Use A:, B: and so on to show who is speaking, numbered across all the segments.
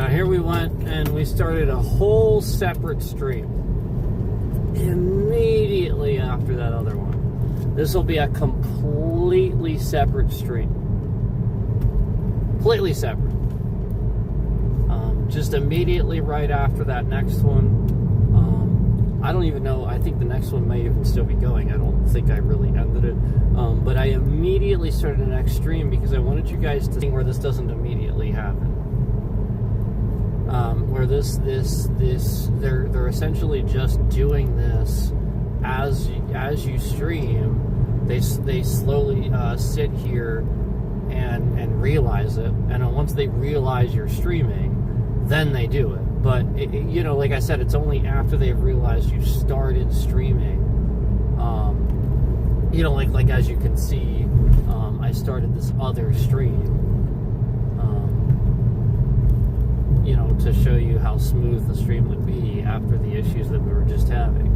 A: Now here we went and we started a whole separate stream immediately after that other one. This will be a completely separate stream. Completely separate. Just immediately right after that next one. I don't even know. I think the next one may even still be going. I don't think I really ended it. But I immediately started the next stream because I wanted you guys to see where this doesn't immediately happen. Where they're essentially just doing this as you stream. They slowly sit here and realize it, and once they realize you're streaming, then they do it. But you know, like I said, it's only after they've realized you started streaming. You know, like as you can see, I started this other stream. You know, to show you how smooth the stream would be after the issues that we were just having.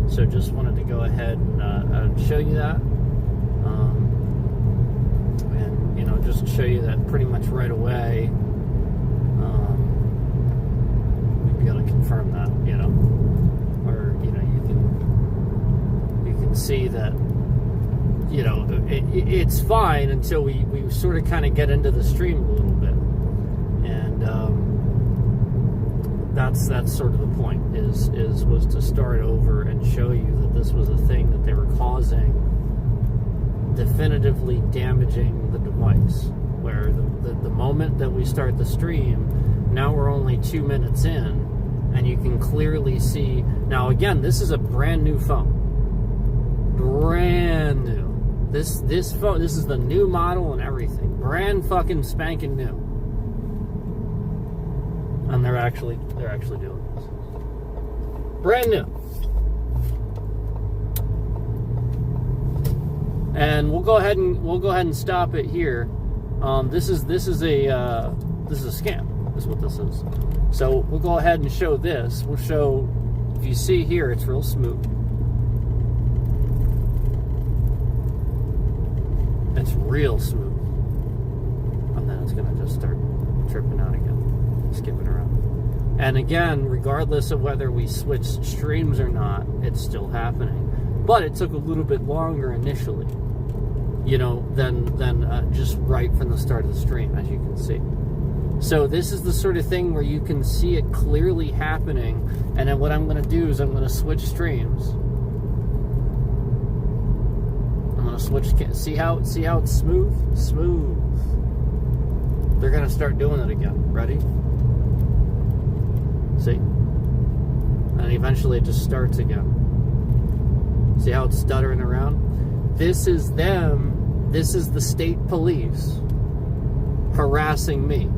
A: So just wanted to go ahead and show you that. And, you know, just show you that pretty much right away. We'd be able to confirm that, you know. Or, you know, you can see that, you know, it's fine until we sort of kind of get into the stream a little bit. And that's sort of the point, was to start over and show you that this was a thing that they were causing, definitively damaging the device. Where the moment that we start the stream, now we're only 2 minutes in, and you can clearly see. Now again, this is a brand new phone. Brand new. This phone, this is the new model and everything. Brand fucking spanking new. And they're actually doing this. Brand new. And we'll go ahead and stop it here. This is a scam. Is what this is. So we'll go ahead and show this. We'll show. If you see here, it's real smooth. It's real smooth. And then it's gonna just start tripping out again, skipping around. And again, regardless of whether we switch streams or not, it's still happening. But it took a little bit longer initially, you know, than just right from the start of the stream, as you can see. So this is the sort of thing where you can see it clearly happening. And then what I'm going to do is I'm going to switch streams. I'm going to switch. See how it's smooth? Smooth. They're going to start doing it again. Ready? See? And eventually it just starts again. See how it's stuttering around? This is them. This is the state police harassing me.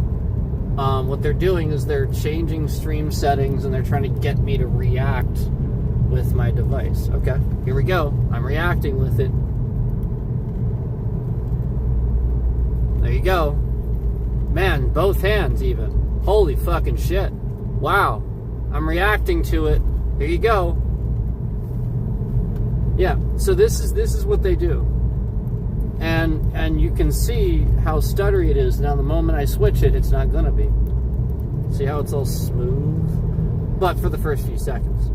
A: What they're doing is they're changing stream settings and they're trying to get me to react with my device. Okay, here we go. I'm reacting with it. There you go. Man, both hands even. Holy fucking shit. Wow. I'm reacting to it. Here you go. Yeah, so this is what they do. And you can see how stuttery it is. Now the moment I switch it, it's not gonna be. See how it's all smooth? But for the first few seconds.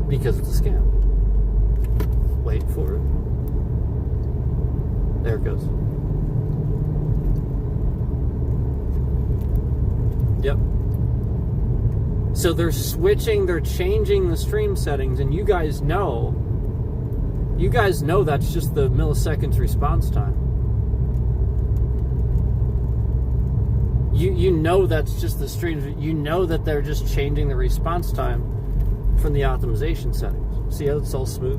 A: Because it's a scam. Wait for it. There it goes. Yep. So they're switching, they're changing the stream settings, and you guys know that's just the milliseconds response time. You know that's just the streams. You know that they're just changing the response time from the optimization settings. See how it's all smooth?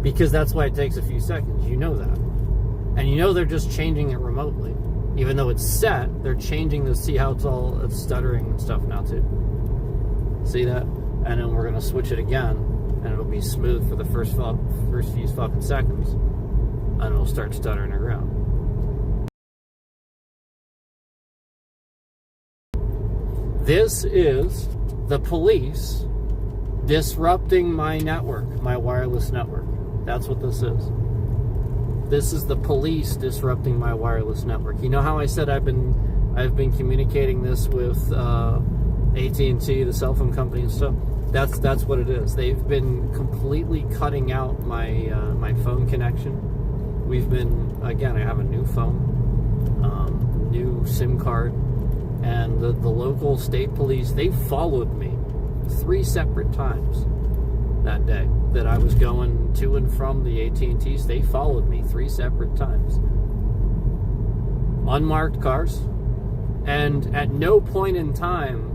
A: Because that's why it takes a few seconds. You know that. And you know they're just changing it remotely. Even though it's set, they're changing the, see how it's stuttering and stuff now too. See that? And then we're gonna switch it again, and it'll be smooth for the first few fucking seconds, and it'll start stuttering around. This is the police disrupting my network, my wireless network. That's what this is. This is the police disrupting my wireless network. You know how I said I've been communicating this with AT&T, the cell phone company and stuff? That's what it is. They've been completely cutting out my my phone connection. We've been, again, I have a new phone, new SIM card, and the local state police, they followed me 3 separate times that day that I was going to and from the AT&Ts. They followed me 3 separate times. Unmarked cars, and at no point in time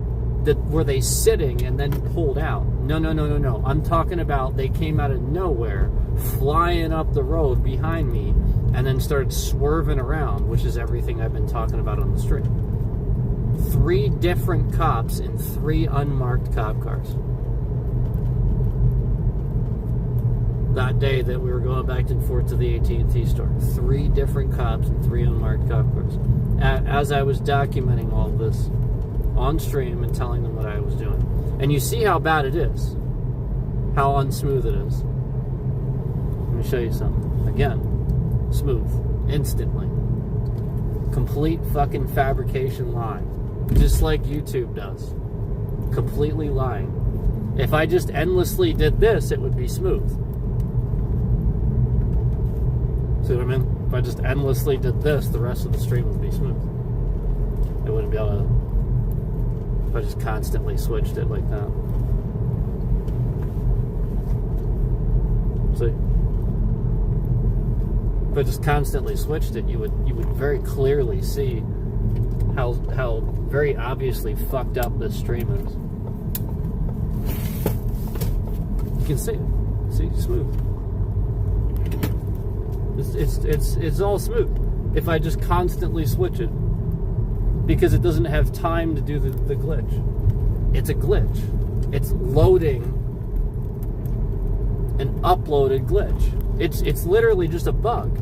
A: were they sitting and then pulled out. No. I'm talking about they came out of nowhere, flying up the road behind me, and then started swerving around, which is everything I've been talking about on the street. 3 different cops in 3 unmarked cop cars. That day that we were going back and forth to the AT&T store. 3 different cops and 3 unmarked cop cars. As I was documenting all of this on stream and telling them what I was doing. And you see how bad it is. How unsmooth it is. Let me show you something. Again, smooth. Instantly. Complete fucking fabrication lie. Just like YouTube does. Completely lying. If I just endlessly did this, it would be smooth. See what I mean? If I just endlessly did this, the rest of the stream would be smooth. It wouldn't be able to... If I just constantly switched it like that. See? If I just constantly switched it, you would very clearly see how very obviously fucked up this stream is. You can see it. See? Smooth. It's all smooth if I just constantly switch it, because it doesn't have time to do the glitch. It's a glitch. It's loading an uploaded glitch. It's literally just a bug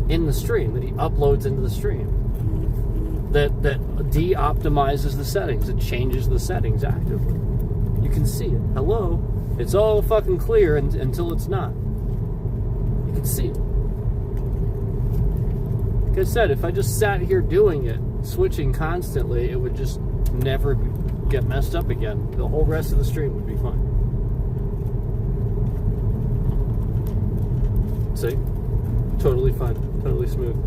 A: in the stream that he uploads into the stream that de-optimizes the settings. It changes the settings actively. You can see it. Hello? It's all fucking clear until it's not. You can see it. Like I said, if I just sat here doing it, switching constantly, it would just never get messed up again. The whole rest of the stream would be fine. See? Totally fine. Totally smooth.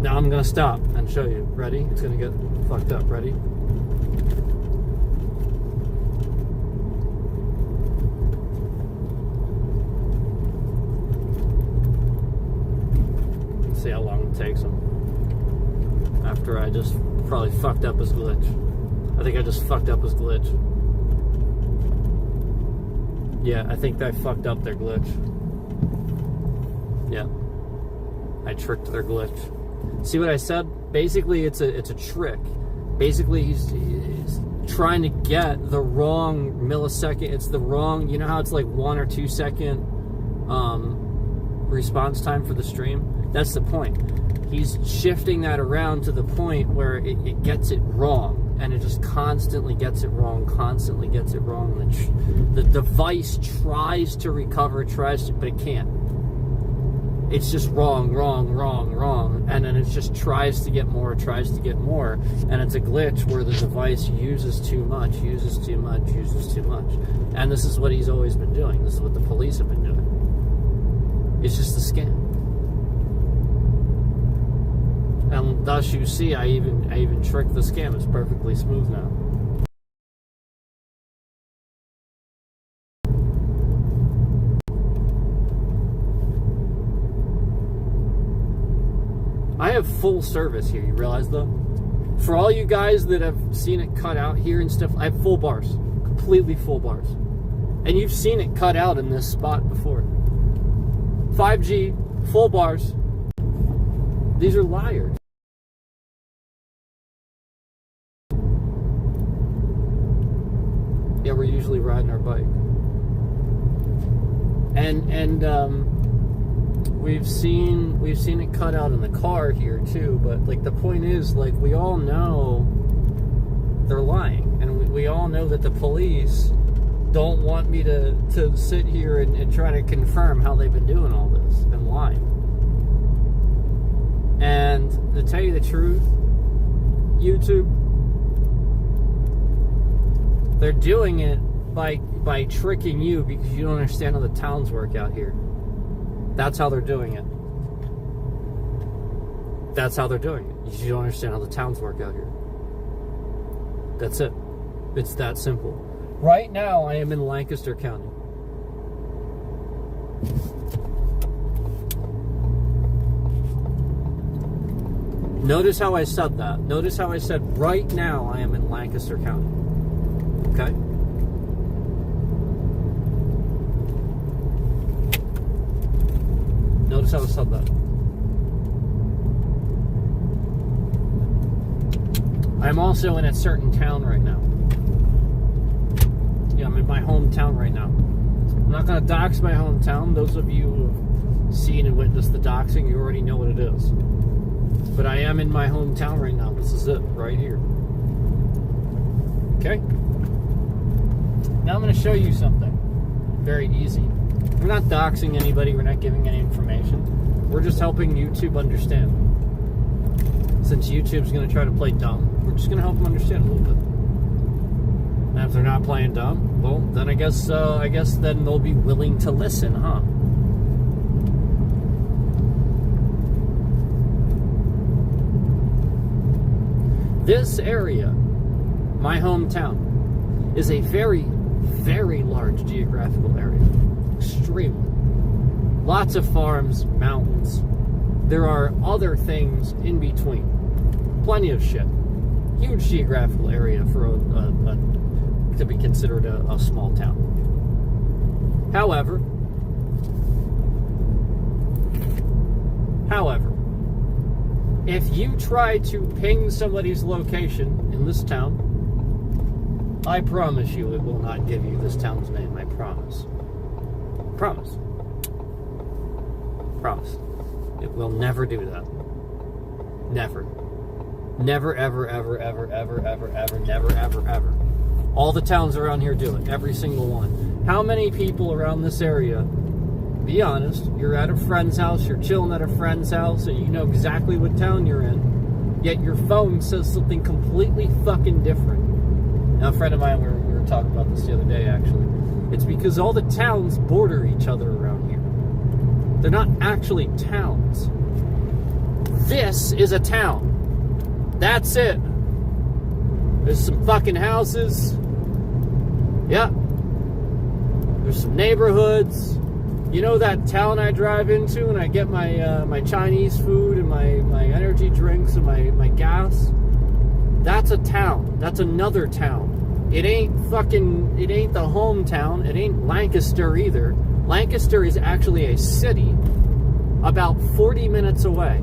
A: Now I'm going to stop and show you. Ready? It's going to get fucked up. Ready? See how long it takes him. After I just probably fucked up his glitch. I think I just fucked up his glitch. Yeah, I think I fucked up their glitch. Yeah. I tricked their glitch. See what I said? Basically, it's a trick. Basically, he's trying to get the wrong millisecond. It's the wrong, you know how it's like 1 or 2 second response time for the stream? That's the point. He's shifting that around to the point where it gets it wrong, and it just constantly gets it wrong, constantly gets it wrong. The device tries to recover, but it can't. It's just wrong, and then it just tries to get more, and it's a glitch where the device uses too much. And this is what he's always been doing. This is what the police have been doing. It's just a scam. And thus you see, I even tricked the scam. It's perfectly smooth now. I have full service here, you realize though? For all you guys that have seen it cut out here and stuff, I have full bars. Completely full bars. And you've seen it cut out in this spot before. 5G, full bars. These are liars. Yeah, we're usually riding our bike. And we've seen it cut out in the car here too, but like the point is, like, we all know they're lying, and we all know that the police don't want me to sit here and try to confirm how they've been doing all this and lying. And to tell you the truth, YouTube, they're doing it by tricking you because you don't understand how the towns work out here. That's how they're doing it. That's how they're doing it. You don't understand how the towns work out here. That's it. It's that simple. Right now, I am in Lancaster County. Notice how I said that. Notice how I said, right now, I am in Lancaster County. Okay? Notice how I said that. I'm also in a certain town right now. Yeah, I'm in my hometown right now. I'm not going to dox my hometown. Those of you who have seen and witnessed the doxing, you already know what it is. But I am in my hometown right now. This is it, right here. Okay? Now I'm going to show you something very easy. We're not doxing anybody. We're not giving any information. We're just helping YouTube understand. Since YouTube's going to try to play dumb, we're just going to help them understand a little bit. And if they're not playing dumb, well, then I guess then they'll be willing to listen, huh? This area, my hometown, is a very, very large geographical area. Extremely. Lots of farms, mountains. There are other things in between. Plenty of shit. Huge geographical area for to be considered a small town. However, if you try to ping somebody's location in this town, I promise you it will not give you this town's name. I promise. Promise. Promise. It will never do that. Never. Never, ever, ever, ever, ever, ever, ever, never, ever, ever. All the towns around here do it. Every single one. How many people around this area, be honest, you're at a friend's house, you're chilling at a friend's house, and you know exactly what town you're in, yet your phone says something completely fucking different. Now, a friend of mine, we were talking about this the other day, actually. It's because all the towns border each other around here. They're not actually towns. This is a town. That's it. There's some fucking houses. Yeah. There's some neighborhoods. You know that town I drive into and I get my my Chinese food and my energy drinks and my gas? That's a town. That's another town. It ain't the hometown. It ain't Lancaster either. Lancaster is actually a city about 40 minutes away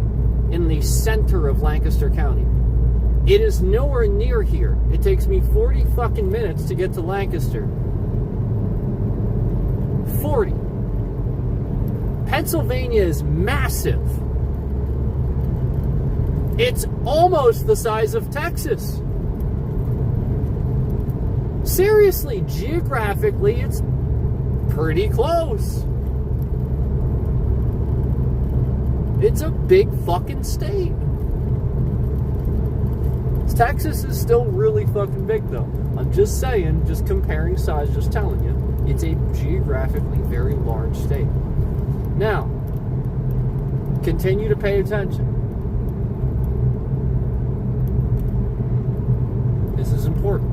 A: in the center of Lancaster County. It is nowhere near here. It takes me 40 fucking minutes to get to Lancaster. 40. Pennsylvania is massive. It's almost the size of Texas. Seriously, geographically, it's pretty close. It's a big fucking state. Texas is still really fucking big, though. I'm just saying, just comparing size, just telling you. It's a geographically very large state. Now, continue to pay attention. This is important.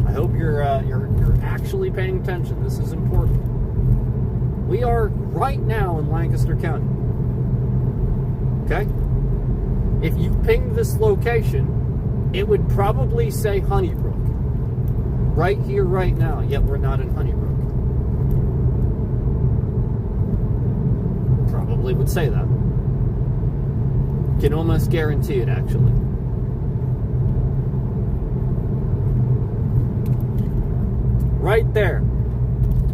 A: I hope you're actually paying attention. This is important. We are right now in Lancaster County. Okay? If you pinged this location, it would probably say Honeybrook. Right here, right now, yet we're not in Honeybrook. Probably would say that. Can almost guarantee it, actually. Right there.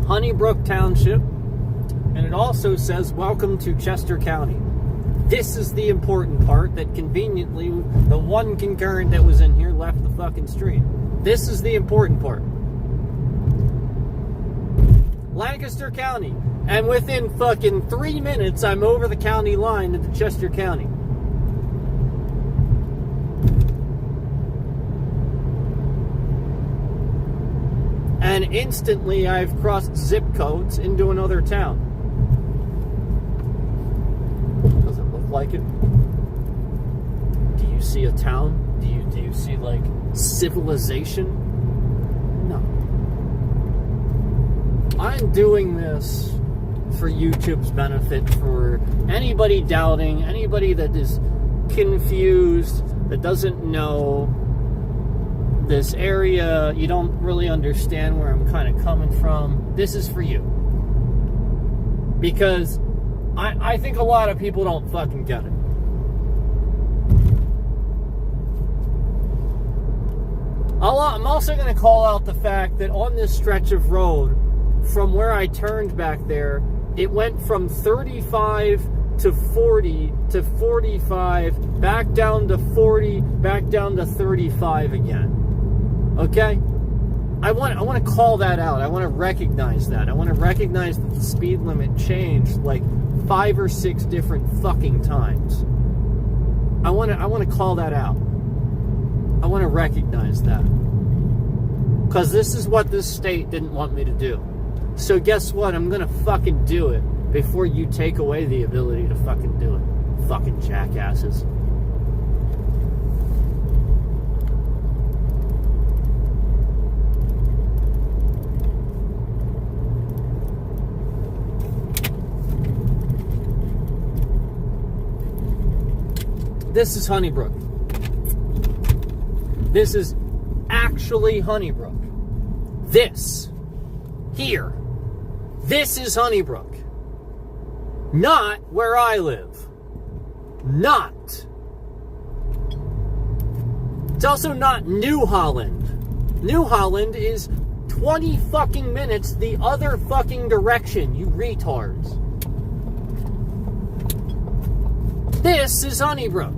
A: Honeybrook Township. And it also says, welcome to Chester County. This is the important part that conveniently, the one concurrent that was in here left the fucking stream. This is the important part. Lancaster County. And within fucking 3 minutes, I'm over the county line into Chester County. And instantly, I've crossed zip codes into another town. Does it look like it? Do you see a town? Do you see, like, civilization? No. I'm doing this for YouTube's benefit, for anybody doubting, anybody that is confused, that doesn't know this area, you don't really understand where I'm kind of coming from. This is for you. Because I think a lot of people don't fucking get it. I'm also going to call out the fact that on this stretch of road, from where I turned back there, it went from 35 to 40 to 45, back down to 40, back down to 35 again. Okay? I want to call that out. I want to recognize that. I want to recognize that the speed limit changed like 5 or 6 different fucking times. I want to call that out. I want to recognize that. Because this is what this state didn't want me to do. So guess what? I'm going to fucking do it before you take away the ability to fucking do it. Fucking jackasses. This is Honeybrook. This is actually Honeybrook. This. Here. This is Honeybrook. Not where I live. Not. It's also not New Holland. New Holland is 20 fucking minutes the other fucking direction, you retards. This is Honeybrook.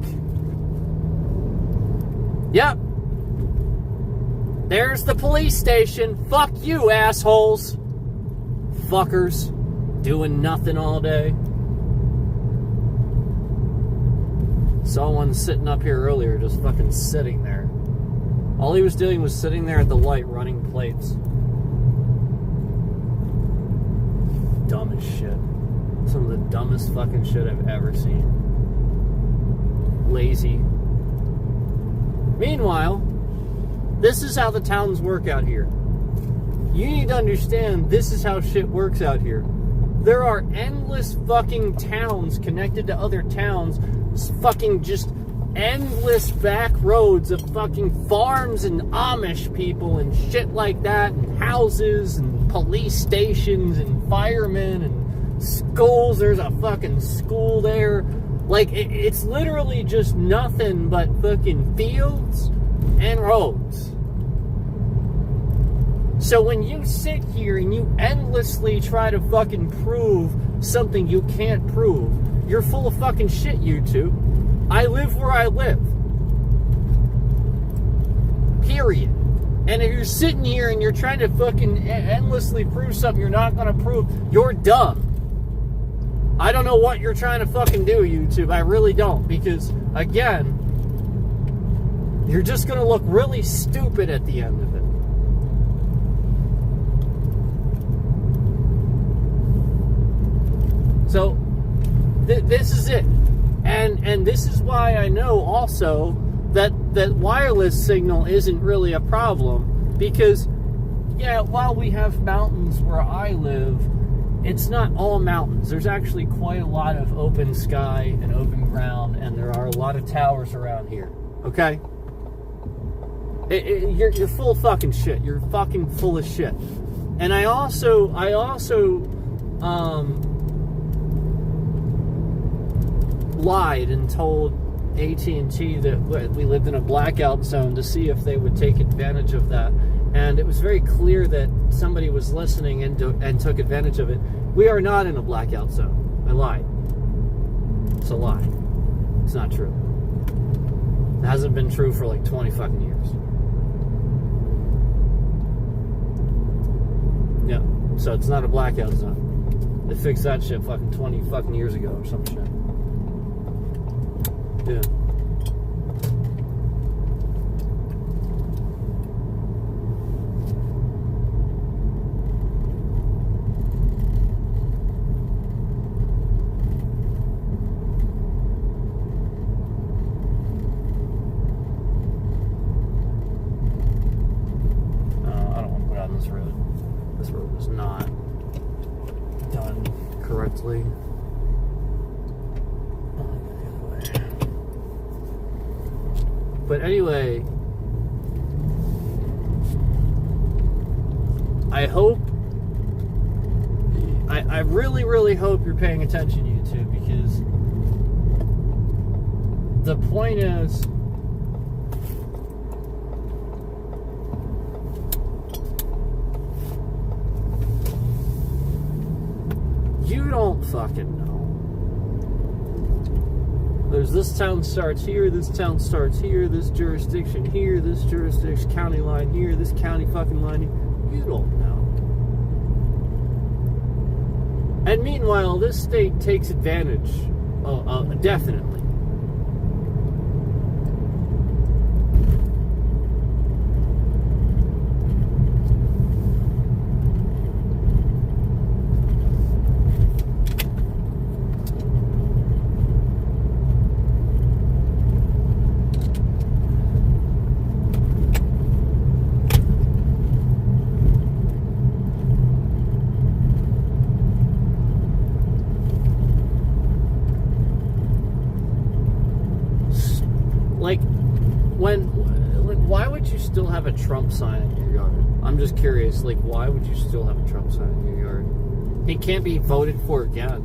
A: Yep. There's the police station. Fuck you, assholes. Fuckers. Doing nothing all day. Saw one sitting up here earlier, just fucking sitting there. All he was doing was sitting there at the light running plates. Dumb as shit. Some of the dumbest fucking shit I've ever seen. Lazy. Meanwhile, this is how the towns work out here. You need to understand this is how shit works out here. There are endless fucking towns connected to other towns. Fucking just endless back roads of fucking farms and Amish people and shit like that, and houses and police stations and firemen and schools. There's a fucking school there. Like, it's literally just nothing but fucking fields and roads. So when you sit here and you endlessly try to fucking prove something you can't prove, you're full of fucking shit, YouTube. I live where I live. Period. And if you're sitting here and you're trying to fucking endlessly prove something you're not going to prove, you're dumb. I don't know what you're trying to fucking do, YouTube. I really don't. Because, again, you're just going to look really stupid at the end of it. So, this is it. And this is why I know also that wireless signal isn't really a problem. Because, yeah, while we have mountains where I live, it's not all mountains. There's actually quite a lot of open sky and open ground, and there are a lot of towers around here. Okay? You're full of fucking shit. You're fucking full of shit. And I also lied and told AT&T that we lived in a blackout zone to see if they would take advantage of that. And it was very clear that somebody was listening and took advantage of it. We are not in a blackout zone. I lied. It's a lie. It's not true. It hasn't been true for like 20 fucking years. Yeah. So it's not a blackout zone. They fixed that shit fucking 20 fucking years ago or some shit. Yeah. This road is not done correctly. But anyway, I hope, I really, really hope you're paying attention, YouTube, because the point is, you don't fucking know. There's this town starts here, this town starts here, this jurisdiction here, this jurisdiction county line here, this county fucking line here. You don't know. And meanwhile, this state takes advantage, definitely. Why would you still have a Trump sign in your yard? I'm just curious, why would you still have a Trump sign in your yard? He can't be voted for again.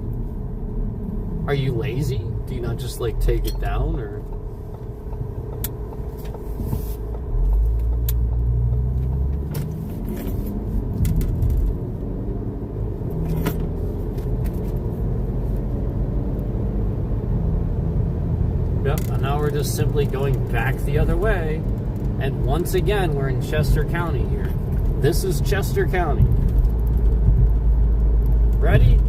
A: Are you lazy? Do you not just, take it down, or? Yep, and now we're just simply going back the other way. And once again, we're in Chester County here. This is Chester County. Ready?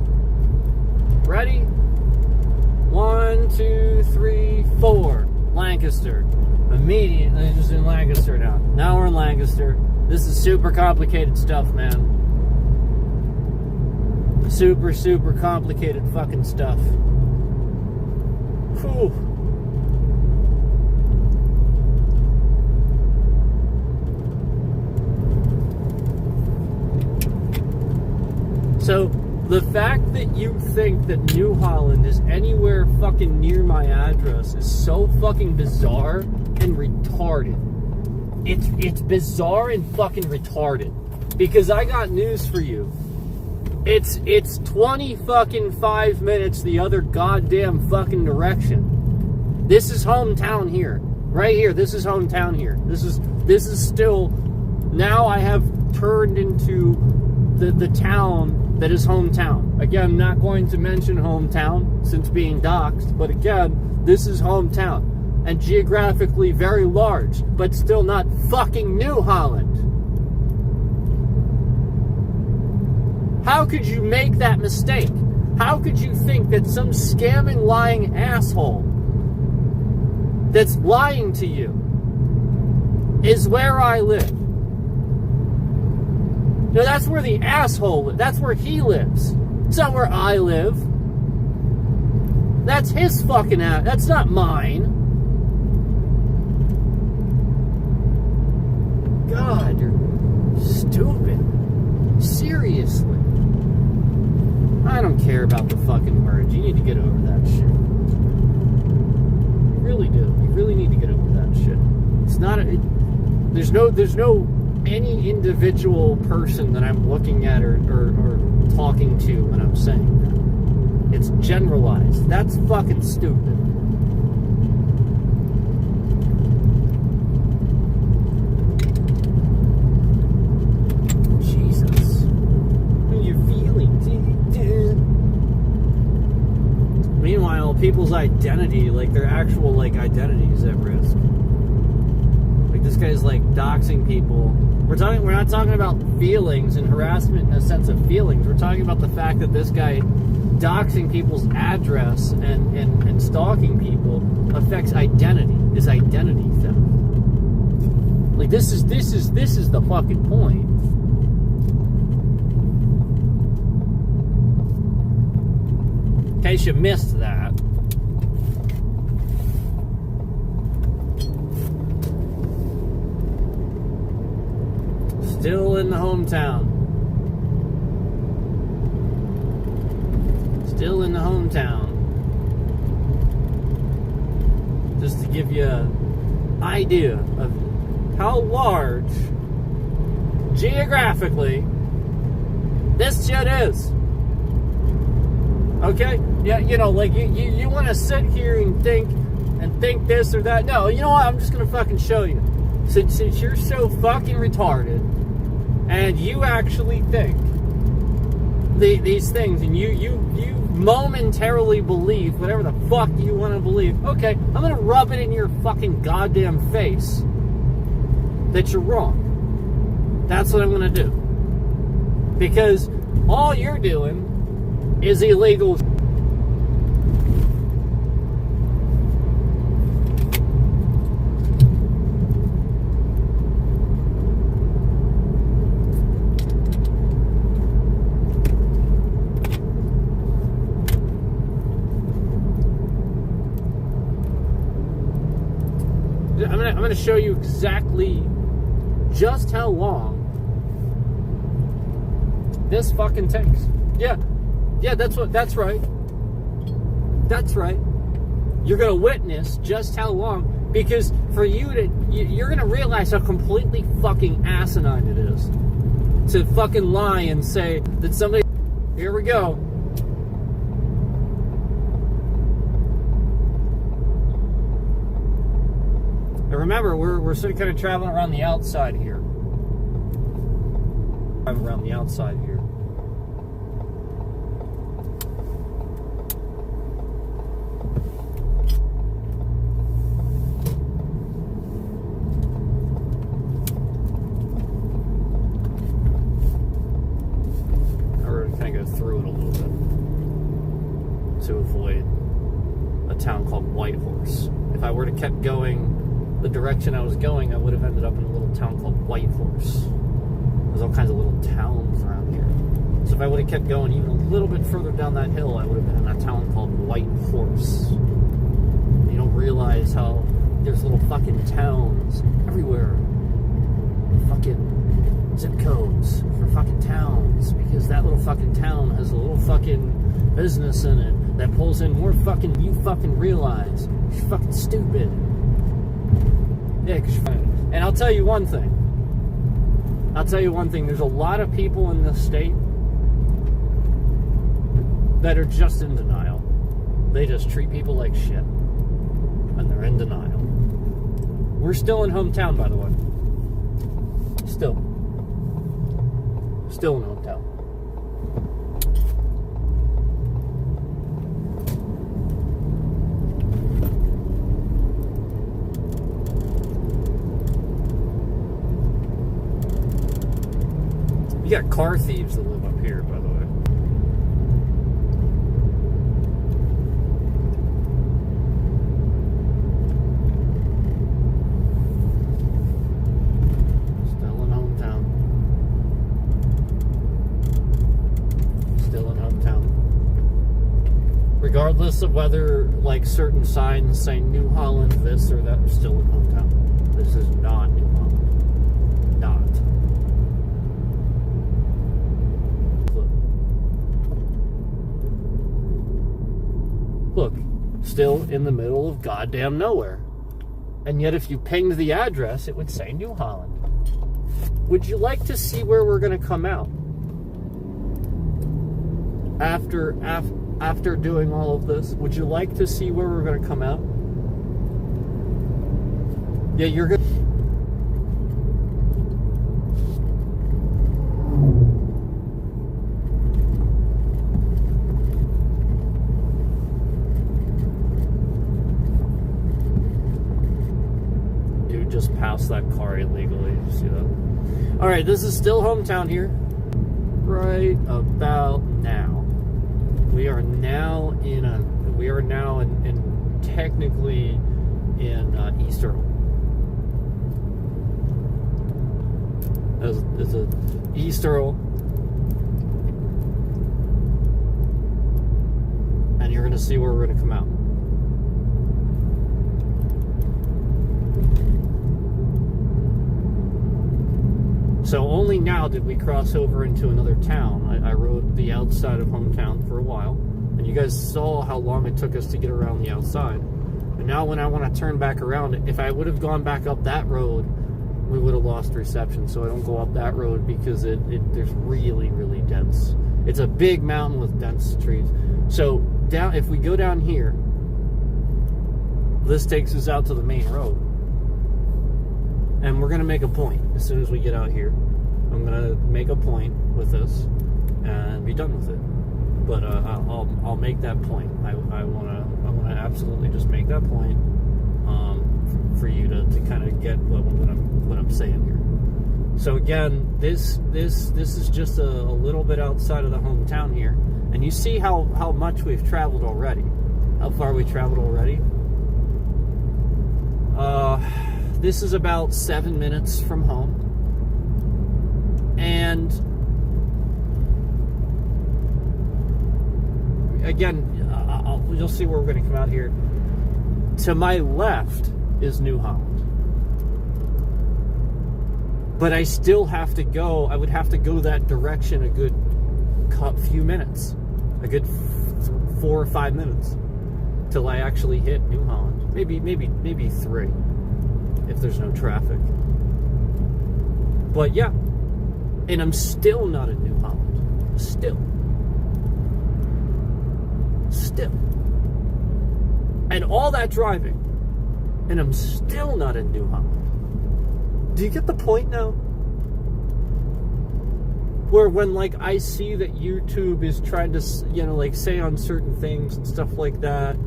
A: Ready? 1, 2, 3, 4. Lancaster. Immediately just in Lancaster now. Now we're in Lancaster. This is super complicated stuff, man. Super, super complicated fucking stuff. Whew. So, the fact that you think that New Holland is anywhere fucking near my address is so fucking bizarre and retarded. It's bizarre and fucking retarded. Because I got news for you. It's 20 fucking 5 minutes the other goddamn fucking direction. This is hometown here. Right here. This is hometown here. This is still, now I have turned into the town that is hometown. Again, I'm not going to mention hometown since being doxxed, but again, this is hometown. And geographically very large, but still not fucking New Holland. How could you make that mistake? How could you think that some scamming, lying asshole that's lying to you is where I live? No, that's where the asshole lives. That's where he lives. It's not where I live. That's his fucking ass. That's not mine. God, you're stupid. Seriously. I don't care about the fucking words. You need to get over that shit. You really do. You really need to get over that shit. It's not there's no any individual person that I'm looking at or talking to when I'm saying that. It's generalized. That's fucking stupid. Jesus. How are you feeling? Meanwhile, people's identity, their actual, identity is at risk. This guy's, doxing people We're not talking about feelings and harassment in a sense of feelings. We're talking about the fact that this guy doxing people's address and stalking people affects identity. Is identity theft. Like this is the fucking point. In case you missed that. Still in the hometown. Still in the hometown. Just to give you an idea of how large, geographically, this shit is. Okay? Yeah, you know, like, you want to sit here and think this or that. No, you know what? I'm just going to fucking show you. Since you're so fucking retarded, and you actually think these things, and you momentarily believe whatever the fuck you want to believe, okay, I'm going to rub it in your fucking goddamn face that you're wrong. That's what I'm going to do. Because all you're doing is illegal. I'm going to show you exactly just how long this fucking takes. Yeah, that's right. That's right. You're going to witness just how long, because for you're going to realize how completely fucking asinine it is to fucking lie and say that somebody. Here we go. Remember, we're sort of kind of traveling around the outside here. Around the outside here. We're going to kind of go through it a little bit to avoid a town called Whitehorse. If I were to kept going the direction I was going, I would have ended up in a little town called Whitehorse. There's all kinds of little towns around here. So if I would have kept going even a little bit further down that hill, I would have been in a town called Whitehorse. You don't realize how there's little fucking towns everywhere. Fucking zip codes for fucking towns, because that little fucking town has a little fucking business in it that pulls in more fucking than you fucking realize. You're fucking stupid. Yeah, and I'll tell you one thing. There's a lot of people in this state that are just in denial. They just treat people like shit. And they're in denial. We're still in hometown, by the way. Still in hometown. You got car thieves that live up here, by the way. Still in hometown. Regardless of whether, like, certain signs say New Holland this or that, still in hometown. This is not New Holland. Not. Look, still in the middle of goddamn nowhere. And yet if you pinged the address, it would say New Holland. Would you like to see where we're going to come out? After doing all of this, would you like to see where we're going to come out? Yeah, you're good. Dude just passed that car illegally. Did you see that? All right, this is still hometown here. Right about now, we are now in technically in East Earl. There's a East Earl, and you're gonna see where we're gonna come out. So only now did we cross over into another town. I rode the outside of hometown for a while, and you guys saw how long it took us to get around the outside. And now when I want to turn back around, if I would have gone back up that road, we would have lost reception. So I don't go up that road because there's really, really dense. It's a big mountain with dense trees. So if we go down here, this takes us out to the main road. And we're going to make a point as soon as we get out here. I'm going to make a point with this and be done with it. But I'll make that point. I want to absolutely just make that point for you to kind of get what I'm saying here. So again, this is just a little bit outside of the hometown here, and you see how much we've traveled already. How far we traveled already. This is about 7 minutes from home. And again, you'll see where we're going to come out here. To my left is New Holland. But I still have to go, I would have to go that direction a good few minutes. A good 4 or 5 minutes till I actually hit New Holland. Maybe 3. If there's no traffic. But yeah, and I'm still not in New Holland. Still. And all that driving, and I'm still not in New Holland. Do you get the point now? Where when like I see that YouTube is trying to, like say on certain things and stuff like that,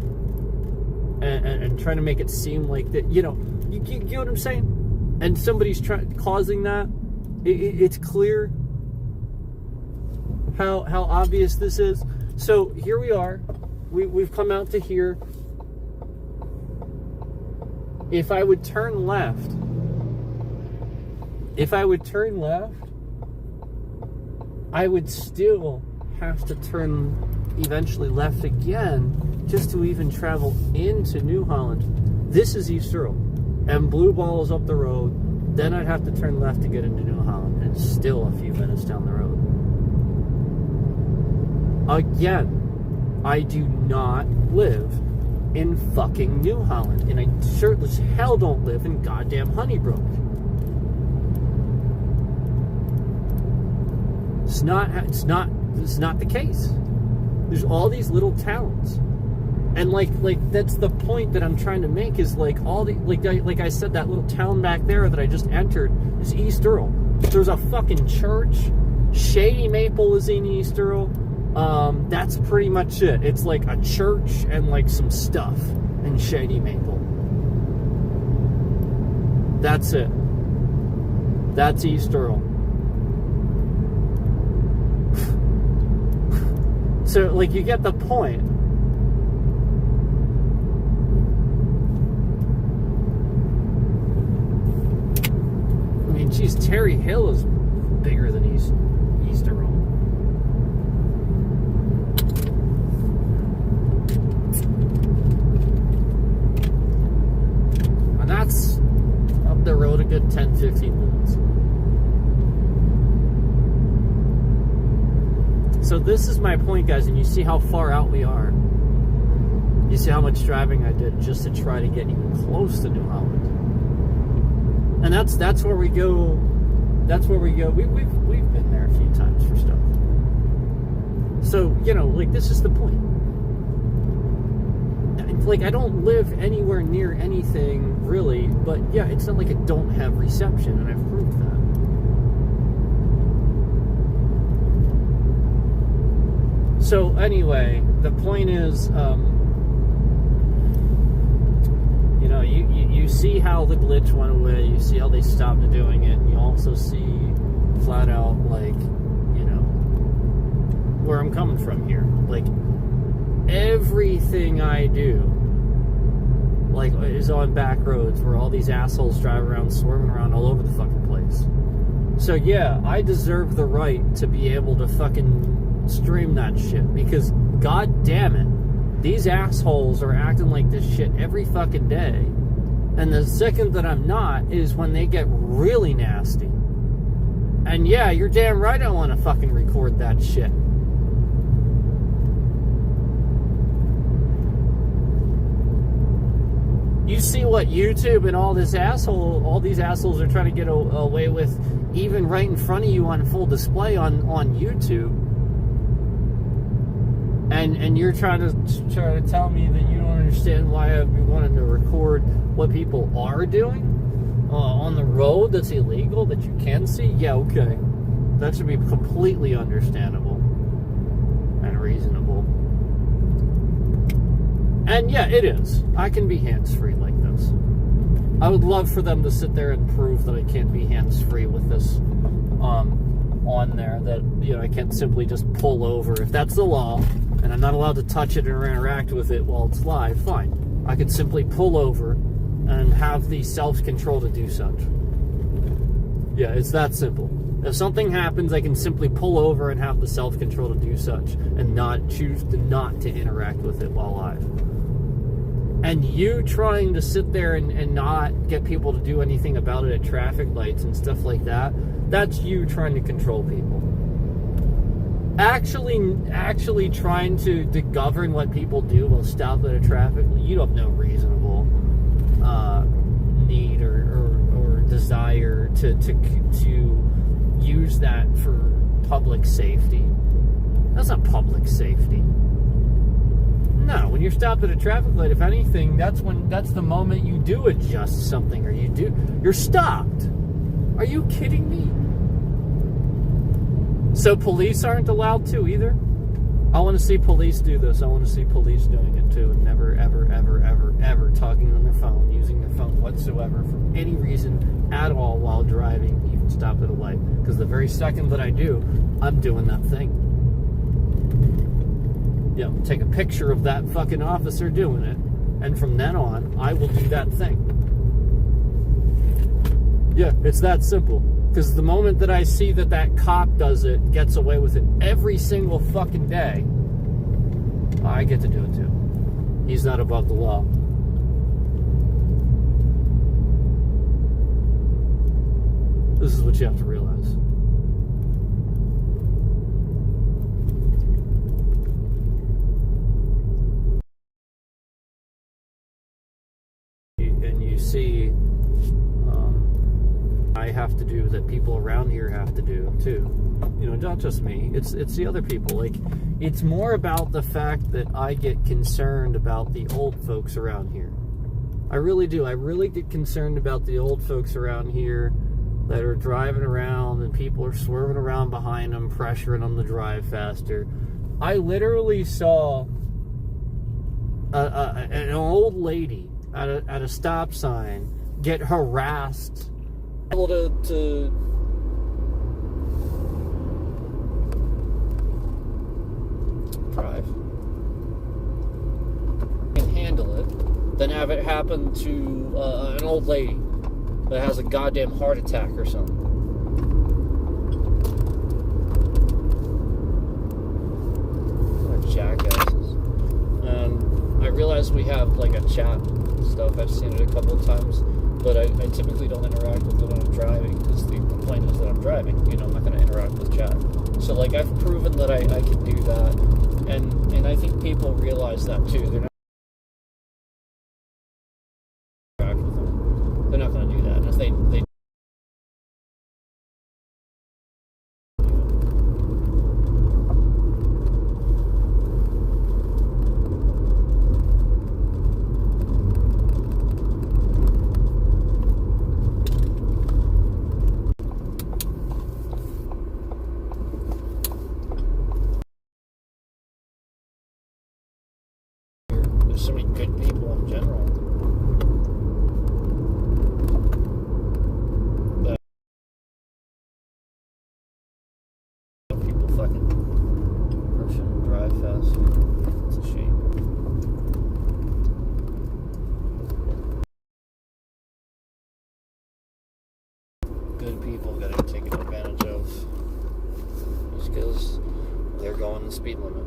A: and trying to make it seem like that, you get what I'm saying? And somebody's causing that. It's clear how obvious this is. So here we are. We've come out to here. If I would turn left, I would still have to turn eventually left again just to even travel into New Holland. This is East Earl. And Blue Ball is up the road. Then I'd have to turn left to get into New Holland. And it's still a few minutes down the road. Again, I do not live in fucking New Holland. And I certainly as hell don't live in goddamn Honeybrook. It's not the case. There's all these little towns. And like that's the point that I'm trying to make is like all the like I said, that little town back there that I just entered is East Earl. There's a fucking church. Shady Maple is in East Earl. That's pretty much it. It's like a church and like some stuff in Shady Maple. That's it. That's East Earl. So like you get the point. Geez, Terry Hill is bigger than East Earl. And that's up the road a good 10-15 minutes. So this is my point, guys, and you see how far out we are. You see how much driving I did just to try to get even close to New Holland. And that's where we go. That's where we go. We've been there a few times for stuff. So like this is the point. Like I don't live anywhere near anything really, but yeah, it's not like I don't have reception, and I've proved that. So anyway, the point is, know, you see how the glitch went away, you see how they stopped doing it, and you also see flat out, like, you know, where I'm coming from here. Like, everything I do, like, is on back roads where all these assholes drive around, swerving around all over the fucking place. So yeah, I deserve the right to be able to fucking stream that shit, because god damn it, these assholes are acting like this shit every fucking day. And the second that I'm not is when they get really nasty. And yeah, you're damn right I want to fucking record that shit. You see what YouTube and all these assholes are trying to get away with, even right in front of you on full display on YouTube. And you're trying to tell me that you don't understand why we wanted to record what people are doing on the road that's illegal, that you can see? Yeah, okay. That should be completely understandable and reasonable. And yeah, it is. I can be hands-free like this. I would love for them to sit there and prove that I can't be hands-free with this on there. That, you know, I can't simply just pull over. If that's the law, and I'm not allowed to touch it or interact with it while it's live, fine. I could simply pull over and have the self-control to do such. Yeah, it's that simple. If something happens, I can simply pull over and have the self-control to do such, and not choose to not to interact with it while live. And you trying to sit there and not get people to do anything about it at traffic lights and stuff like that, that's you trying to control people. Actually trying to govern what people do while stopped at a traffic, you have no reasonable need or desire to use that for public safety. That's not public safety. No, when you're stopped at a traffic light, if anything, that's the moment you do adjust something, or you're stopped. Are you kidding me? So police aren't allowed to either? I want to see police do this. I want to see police doing it too, and never, ever, ever, ever, ever talking on their phone, using their phone whatsoever for any reason at all while driving, even stopped at a light. Because the very second that I do, I'm doing that thing. You know, take a picture of that fucking officer doing it, and from then on, I will do that thing. Yeah, it's that simple. Because the moment that I see that cop does it, gets away with it every single fucking day, I get to do it too. He's not above the law. This is what you have to realize. And you see I have to do, that people around here have to do too. You know, not just me. It's the other people. Like, it's more about the fact that I get concerned about the old folks around here. I really do. I really get concerned about the old folks around here that are driving around and people are swerving around behind them, pressuring them to drive faster. I literally saw an old lady at a stop sign get harassed. Able to drive and handle it, than have it happen to an old lady that has a goddamn heart attack or something. What jackasses. And I realize we have like a chat and stuff. I've seen it a couple of times. But I typically don't interact with it when I'm driving, because the complaint is that I'm driving. You know, I'm not going to interact with chat. So, like, I've proven that I can do that. And I think people realize that, too. They're not interact with them. They're not going to do that. And if they so many good people in general. they're going the speed limit.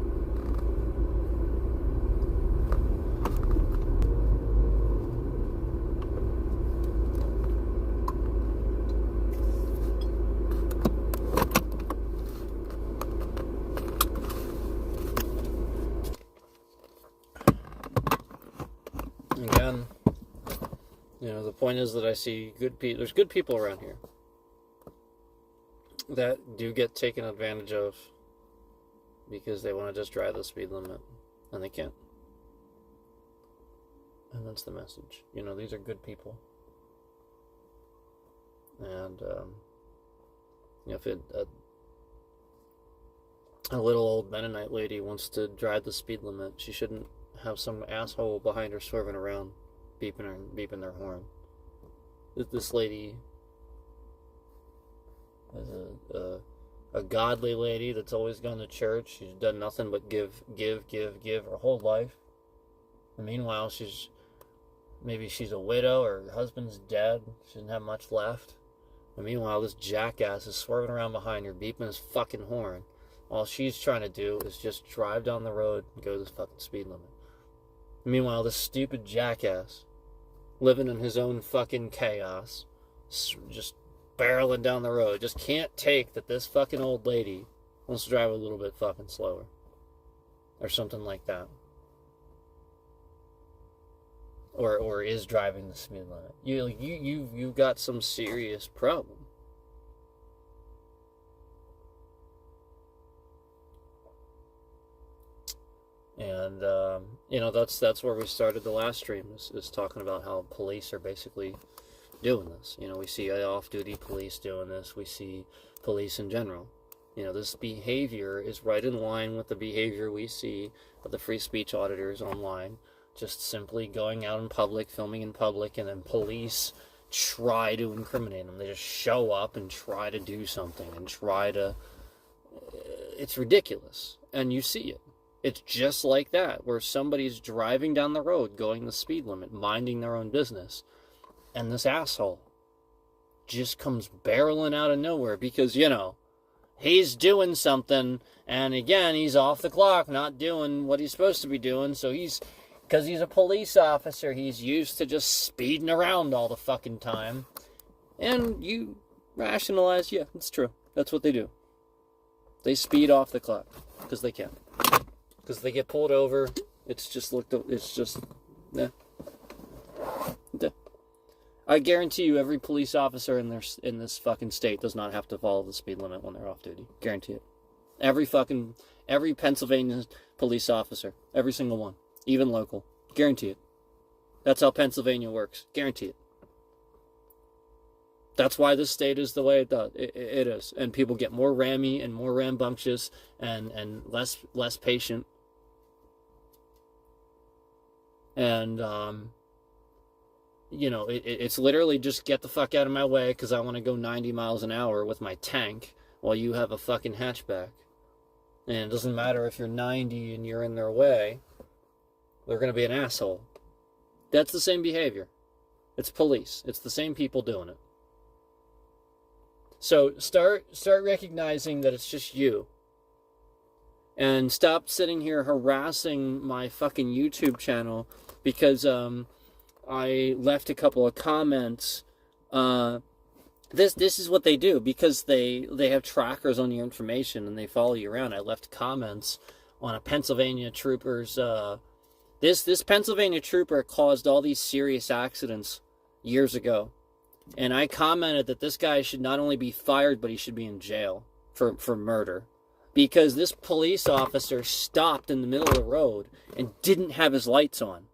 A: Again, the point is that I see good people. There's good people around here that do get taken advantage of because they want to just drive the speed limit and they can't. And that's the message. These are good people. And if a little old Mennonite lady wants to drive the speed limit, she shouldn't have some asshole behind her swerving around, beeping their horn. This lady is a godly lady that's always gone to church. She's done nothing but give her whole life. And meanwhile, maybe she's a widow or her husband's dead. She doesn't have much left. And meanwhile, this jackass is swerving around behind her, beeping his fucking horn. All she's trying to do is just drive down the road and go this fucking speed limit. Meanwhile, this stupid jackass, living in his own fucking chaos, just barreling down the road, just can't take that this fucking old lady wants to drive a little bit fucking slower. Or something like that. Or is driving the speed limit. You've got some serious problem. And, that's where we started the last stream, is talking about how police are basically doing this. We see off-duty police doing this. We see police in general. This behavior is right in line with the behavior we see of the free speech auditors online. Just simply going out in public, filming in public, and then police try to incriminate them. They just show up and try to do something and try to... It's ridiculous. And you see it. It's just like that, where somebody's driving down the road, going the speed limit, minding their own business, and this asshole just comes barreling out of nowhere because, he's doing something, and again, he's off the clock, not doing what he's supposed to be doing, so because he's a police officer, he's used to just speeding around all the fucking time. And you rationalize, yeah, it's true. That's what they do. They speed off the clock because they can. Because they get pulled over, I guarantee you every police officer in this fucking state does not have to follow the speed limit when they're off duty. Guarantee it. Every Pennsylvania police officer, every single one, even local, guarantee it. That's how Pennsylvania works. Guarantee it. That's why this state is the way it does. It is. And people get more rammy and more rambunctious and less patient. And, it's literally just get the fuck out of my way because I want to go 90 miles an hour with my tank while you have a fucking hatchback. And it doesn't matter if you're 90 and you're in their way. They're going to be an asshole. That's the same behavior. It's police. It's the same people doing it. So start recognizing that it's just you. And stop sitting here harassing my fucking YouTube channel because I left a couple of comments. This is what they do because they have trackers on your information and they follow you around. I left comments on a Pennsylvania trooper's. This Pennsylvania trooper caused all these serious accidents years ago. And I commented that this guy should not only be fired, but he should be in jail for murder. Because this police officer stopped in the middle of the road and didn't have his lights on.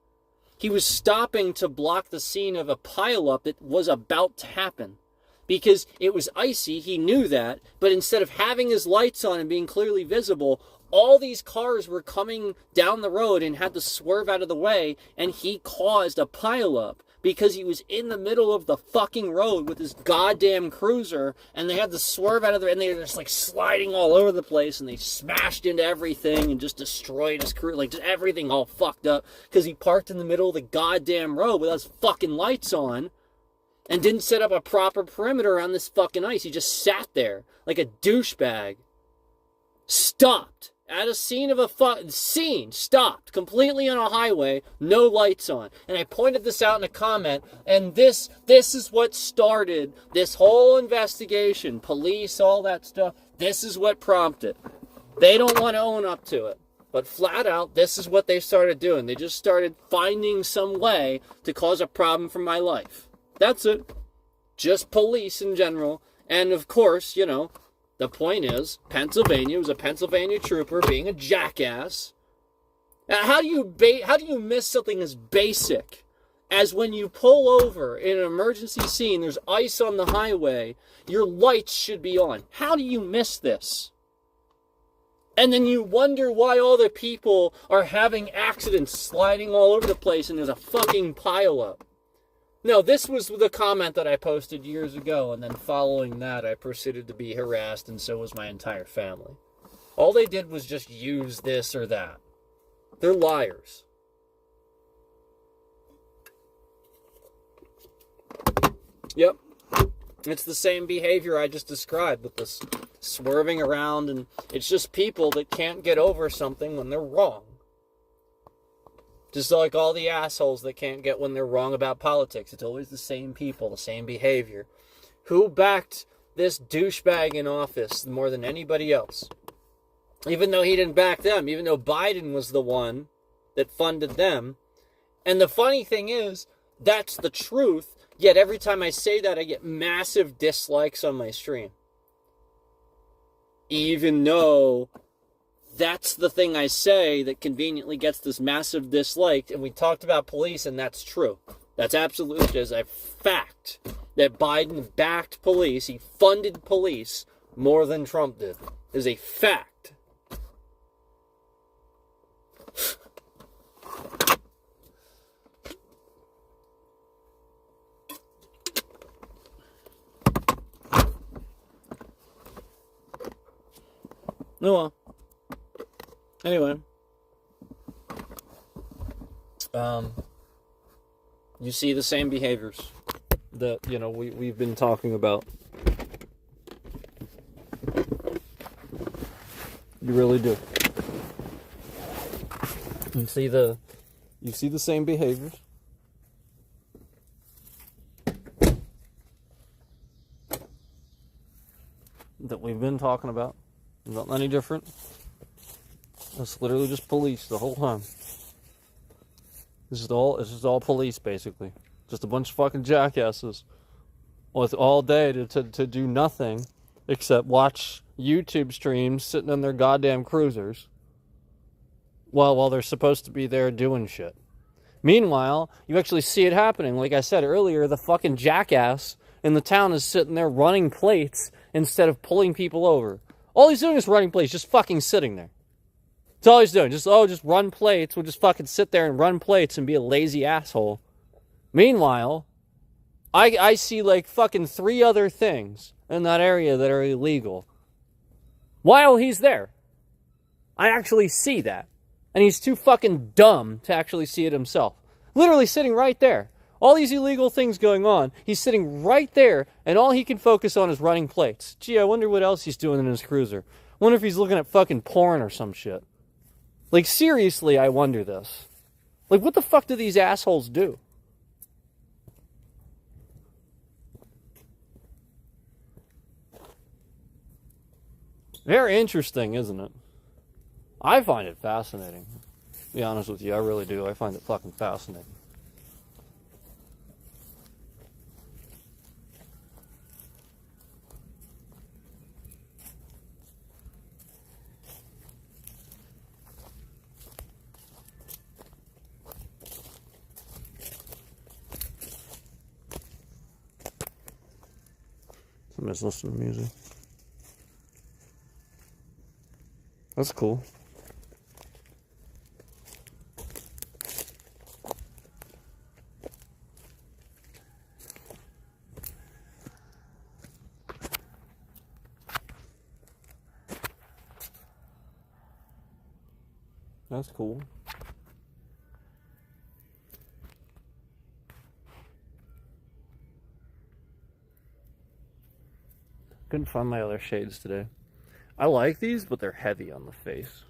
A: He was stopping to block the scene of a pileup that was about to happen. Because it was icy, he knew that, but instead of having his lights on and being clearly visible, all these cars were coming down the road and had to swerve out of the way, and he caused a pileup. Because he was in the middle of the fucking road with his goddamn cruiser, and they had to swerve out of there, and they were just like sliding all over the place, and they smashed into everything and just destroyed his crew, like just everything all fucked up, because he parked in the middle of the goddamn road with his fucking lights on, and didn't set up a proper perimeter around this fucking ice. He just sat there like a douchebag. stopped at a scene of a stopped completely on a highway, no lights on. And I pointed this out in a comment, and this is what started this whole investigation. Police, all that stuff. This is what prompted. They don't want to own up to it. But flat out, this is what they started doing. They just started finding some way to cause a problem for my life. That's it. Just police in general. And of course, you know, the point is, Pennsylvania was a Pennsylvania trooper being a jackass. How do you miss something as basic as when you pull over in an emergency scene, there's ice on the highway, your lights should be on. How do you miss this? And then you wonder why all the people are having accidents sliding all over the place and there's a fucking pileup. No, this was the comment that I posted years ago, and then following that I proceeded to be harassed, and so was my entire family. All they did was just use this or that. They're liars. Yep. It's the same behavior I just described with this swerving around, and it's just people that can't get over something when they're wrong. Just like all the assholes that can't get when they're wrong about politics. It's always the same people, the same behavior. Who backed this douchebag in office more than anybody else? Even though he didn't back them, even though Biden was the one that funded them. And the funny thing is, that's the truth. Yet every time I say that, I get massive dislikes on my stream. Even though that's the thing I say that conveniently gets this massive dislike. And we talked about police, and that's true. That's absolutely just a fact that Biden backed police. He funded police more than Trump did. It is a fact. Oh well. Anyway. You see the same behaviors that, you know, we've been talking about. You really do. You see the same behaviors. That we've been talking about. Not any different. It's literally just police the whole time. This is all police, basically. Just a bunch of fucking jackasses with all day to do nothing except watch YouTube streams sitting in their goddamn cruisers while they're supposed to be there doing shit. Meanwhile, you actually see it happening. Like I said earlier, the fucking jackass in the town is sitting there running plates instead of pulling people over. All he's doing is running plates, just fucking sitting there. That's all he's doing. Just run plates. We'll just fucking sit there and run plates and be a lazy asshole. Meanwhile, I see like fucking 3 other things in that area that are illegal while he's there. I actually see that. And he's too fucking dumb to actually see it himself. Literally sitting right there. All these illegal things going on. He's sitting right there, and all he can focus on is running plates. Gee, I wonder what else he's doing in his cruiser. Wonder if he's looking at fucking porn or some shit. Like, seriously, I wonder this. Like, what the fuck do these assholes do? Very interesting, isn't it? I find it fascinating. To be honest with you, I really do. I find it fucking fascinating. Somebody's listening to music. That's cool. That's cool. Couldn't find my other shades today. I like these, but they're heavy on the face.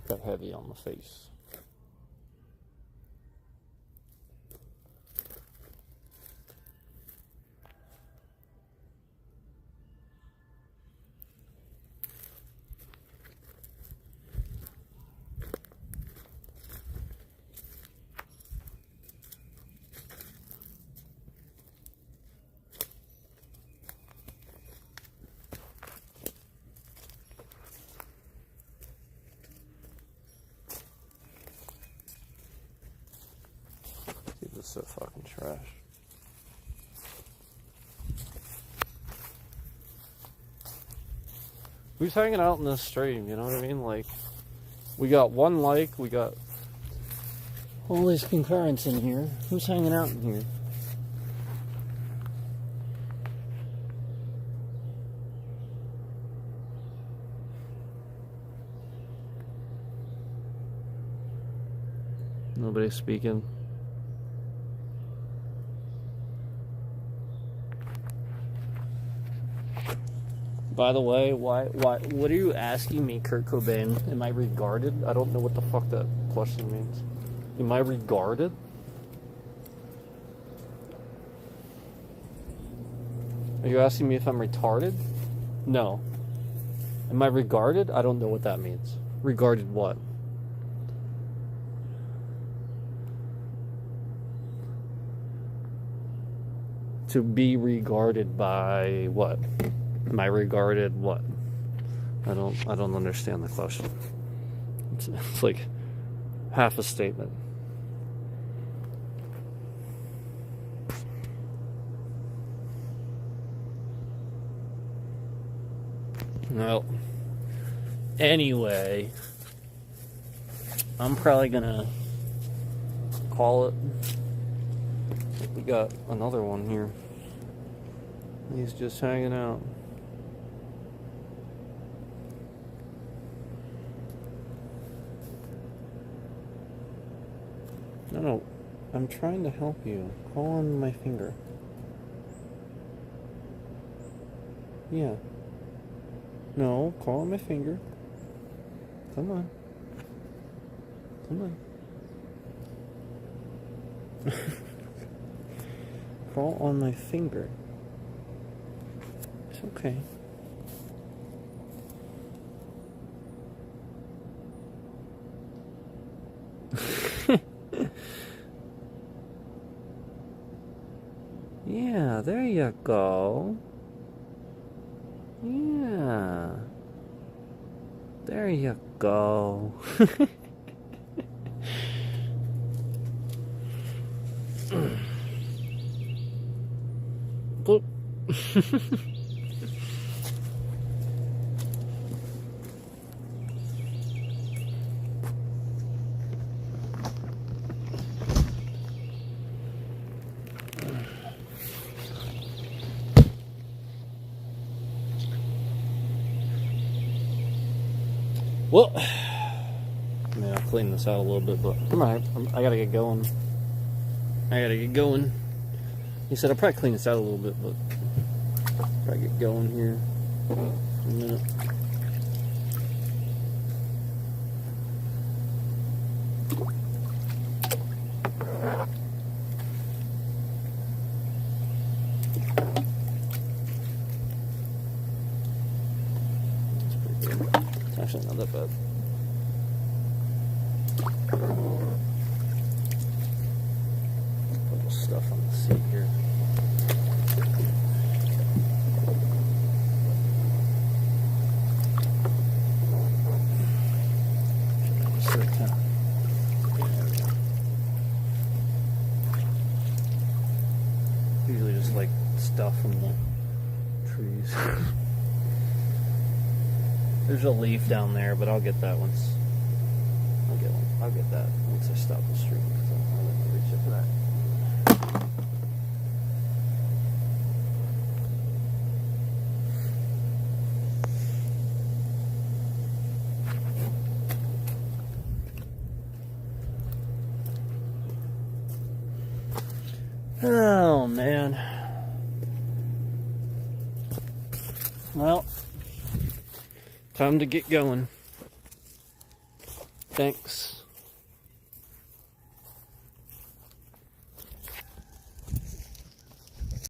A: Got heavy on the face. This is so fucking trash. Who's hanging out in this stream, you know what I mean? Like, we got 1 like, we got all these concurrents in here. Who's hanging out in here? Nobody's speaking. By the way, why, what are you asking me, Kurt Cobain? Am I regarded? I don't know what the fuck that question means. Am I regarded? Are you asking me if I'm retarded? No. Am I regarded? I don't know what that means. Regarded what? To be regarded by what? Am I regarded what? I don't understand the question. It's like half a statement. Well, anyway, I'm probably gonna call it. We got another one here. He's just hanging out. No, I'm trying to help you. Call on my finger. Yeah. No, call on my finger. Come on. Come on. Crawl on my finger. It's okay. Yeah, there you go. Yeah. There you go. Boop. Well, I mean, I'll clean this out a little bit, but come on, I gotta get going. He said I'll probably clean this out a little bit, but I'll probably get going here in a minute. Actually, not that bad. Little stuff on the seat here. Usually just like stuff from the trees. There's a leaf down there, but I'll get that once. I'll get that once I stop the stream, because I'm not going to reach it for that. Oh, man. Well, time to get going. Thanks.